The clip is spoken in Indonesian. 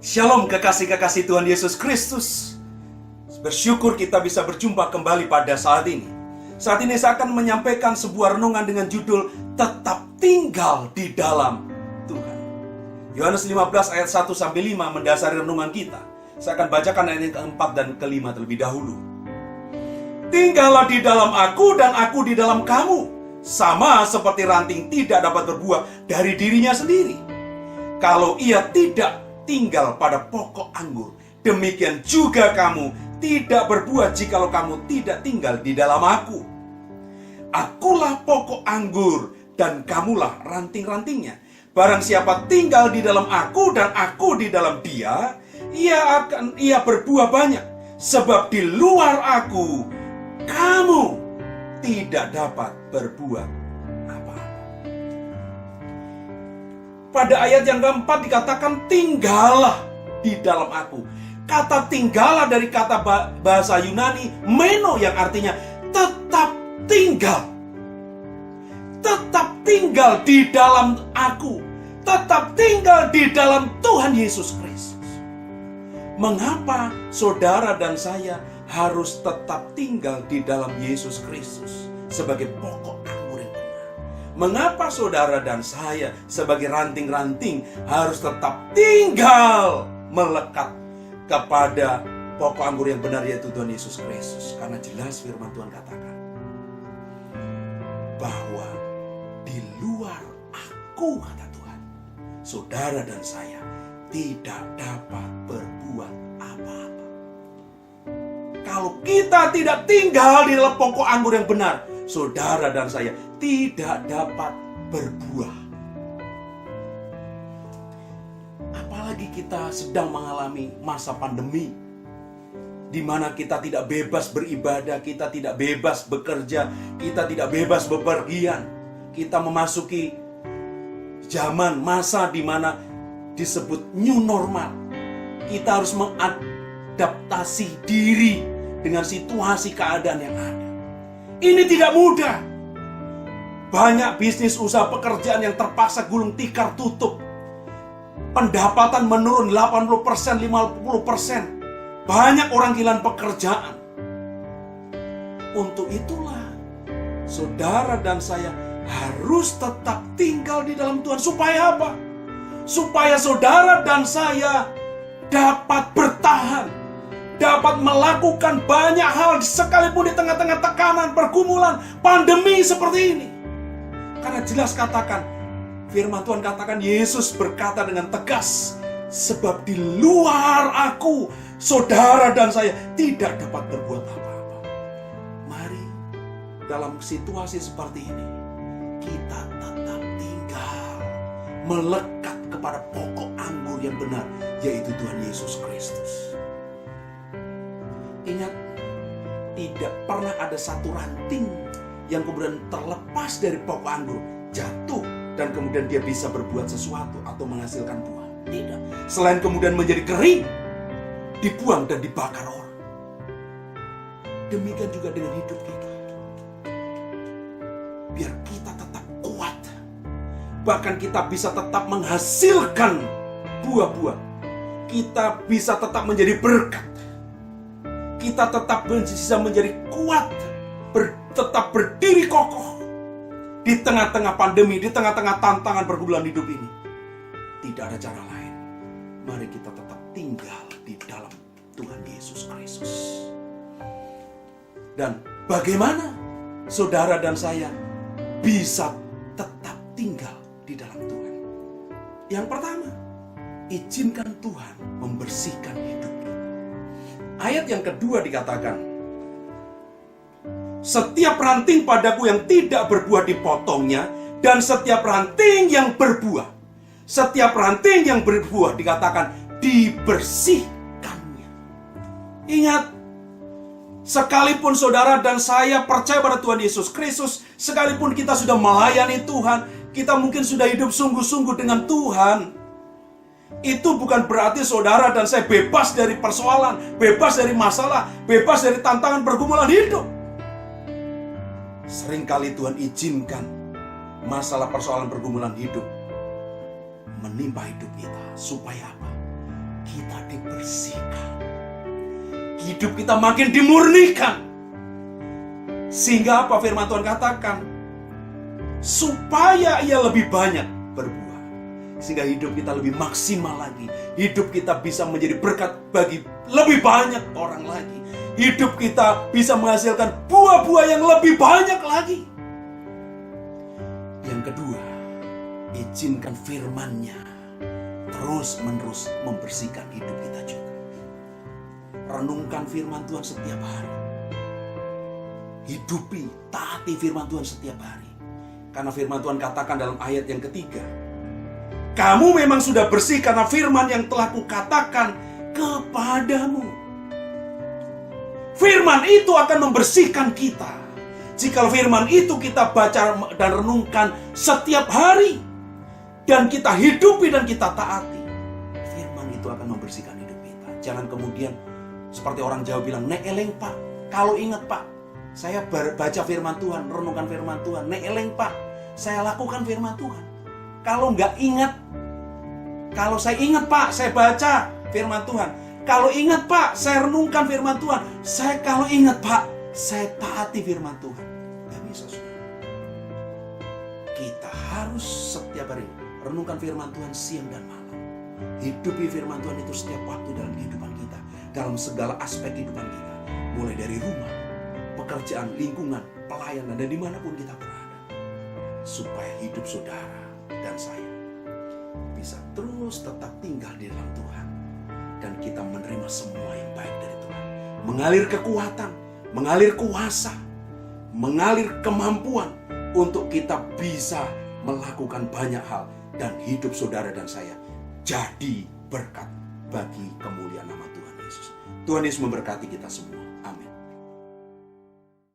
Shalom kekasih-kekasih Tuhan Yesus Kristus. Bersyukur kita bisa berjumpa kembali pada saat ini. Saat ini saya akan menyampaikan sebuah renungan dengan judul Tetap Tinggal di Dalam Tuhan. Yohanes 15 ayat 1-5 mendasari renungan kita. Saya akan bacakan ayat yang keempat dan kelima terlebih dahulu. Tinggallah di dalam aku dan aku di dalam kamu, sama seperti ranting tidak dapat berbuah dari dirinya sendiri, kalau ia tidak tinggal pada pokok anggur. Demikian juga kamu tidak berbuah jikalau kamu tidak tinggal di dalam aku. Akulah pokok anggur dan kamulah ranting-rantingnya. Barang siapa tinggal di dalam aku dan aku di dalam dia, ia berbuah banyak. Sebab di luar aku kamu tidak dapat berbuat apa-apa. Pada ayat yang keempat dikatakan tinggallah di dalam aku. Kata tinggallah dari kata bahasa Yunani meno yang artinya tetap tinggal. Tetap tinggal di dalam aku. Tetap tinggal di dalam Tuhan Yesus Kristus. Mengapa saudara dan saya harus tetap tinggal di dalam Yesus Kristus sebagai pokok anggur yang benar? Mengapa saudara dan saya sebagai ranting-ranting harus tetap tinggal melekat kepada pokok anggur yang benar, yaitu Tuhan Yesus Kristus? Karena jelas firman Tuhan katakan bahwa di luar aku, kata Tuhan, saudara dan saya tidak dapat berbuat apa-apa. Kalau kita tidak tinggal di dalam pokok anggur yang benar, saudara dan saya tidak dapat berbuah. Apalagi kita sedang mengalami masa pandemi, di mana kita tidak bebas beribadah, kita tidak bebas bekerja, kita tidak bebas bepergian. Kita memasuki zaman masa di mana disebut new normal. Kita harus mengadaptasi diri dengan situasi keadaan yang ada. Ini tidak mudah. Banyak bisnis usaha pekerjaan yang terpaksa gulung tikar tutup. Pendapatan menurun 80%, 50%. Banyak orang kehilangan pekerjaan. Untuk itulah saudara dan saya harus tetap tinggal di dalam Tuhan. Supaya apa? Supaya saudara dan saya dapat bertahan, dapat melakukan banyak hal sekalipun di tengah-tengah tekanan, pergumulan, pandemi seperti ini. Karena jelas katakan, firman Tuhan katakan, Yesus berkata dengan tegas, sebab di luar aku, saudara dan saya tidak dapat berbuat apa-apa. Mari dalam situasi seperti ini, kita tetap tinggal melekat kepada pokok anggur yang benar, yaitu Tuhan Yesus Kristus. Ingat, tidak pernah ada satu ranting yang kemudian terlepas dari pokok anggur, jatuh, dan kemudian dia bisa berbuat sesuatu atau menghasilkan buah. Tidak. Selain kemudian menjadi kering, dibuang dan dibakar orang. Demikian juga dengan hidup kita. Biar kita tetap kuat. Bahkan kita bisa tetap menghasilkan buah-buah. Kita bisa tetap menjadi berkat. Kita tetap bisa menjadi kuat, tetap berdiri kokoh di tengah-tengah pandemi, di tengah-tengah tantangan pergumulan hidup ini. Tidak ada cara lain. Mari kita tetap tinggal di dalam Tuhan Yesus Kristus. Dan bagaimana saudara dan saya bisa tetap tinggal di dalam Tuhan? Yang pertama, izinkan Tuhan membersihkan hidup kita. Ayat yang kedua dikatakan, setiap ranting padaku yang tidak berbuah dipotongnya, dan setiap ranting yang berbuah, setiap ranting yang berbuah dikatakan dibersihkannya. Ingat, sekalipun saudara dan saya percaya pada Tuhan Yesus Kristus, sekalipun kita sudah melayani Tuhan, kita mungkin sudah hidup sungguh-sungguh dengan Tuhan, itu bukan berarti saudara dan saya bebas dari persoalan, bebas dari masalah, bebas dari tantangan pergumulan hidup. Seringkali Tuhan izinkan masalah persoalan pergumulan hidup menimpa hidup kita. Supaya apa? kita dibersihkan. Hidup kita makin dimurnikan. Sehingga apa firman Tuhan katakan? Supaya ia lebih banyak berbuah. Sehingga hidup kita lebih maksimal lagi. Hidup kita bisa menjadi berkat bagi lebih banyak orang lagi. Hidup kita bisa menghasilkan buah-buah yang lebih banyak lagi. Yang kedua, izinkan firman-Nya terus-menerus membersihkan hidup kita juga. Renungkan firman Tuhan setiap hari. Hidupi, taati firman Tuhan setiap hari. Karena firman Tuhan katakan dalam ayat yang ketiga, kamu memang sudah bersih karena firman yang telah kukatakan kepadamu. Firman itu akan membersihkan kita. Jika firman itu kita baca dan renungkan setiap hari, dan kita hidupi dan kita taati, firman itu akan membersihkan hidup kita. Jangan kemudian seperti orang Jawa bilang, nek eleng pak, kalau ingat pak, saya baca firman Tuhan, renungkan firman Tuhan. Nek eleng pak, saya lakukan firman Tuhan. Kalau nggak ingat, kalau saya ingat pak, saya baca firman Tuhan. Kalau ingat pak, saya renungkan firman Tuhan. Kalau ingat pak, saya taati firman Tuhan. Gak bisa, saudara. Kita harus setiap hari renungkan firman Tuhan siang dan malam. Hidupi firman Tuhan itu setiap waktu dalam kehidupan kita. Dalam segala aspek kehidupan kita. Mulai dari rumah, pekerjaan, lingkungan, pelayanan, dan dimanapun kita berada. Supaya hidup saudara dan saya bisa terus tetap tinggal di dalam Tuhan. Dan kita menerima semua yang baik dari Tuhan. Mengalir kekuatan, mengalir kuasa, mengalir kemampuan untuk kita bisa melakukan banyak hal. Dan hidup saudara dan saya jadi berkat bagi kemuliaan nama Tuhan Yesus. Tuhan Yesus memberkati kita semua.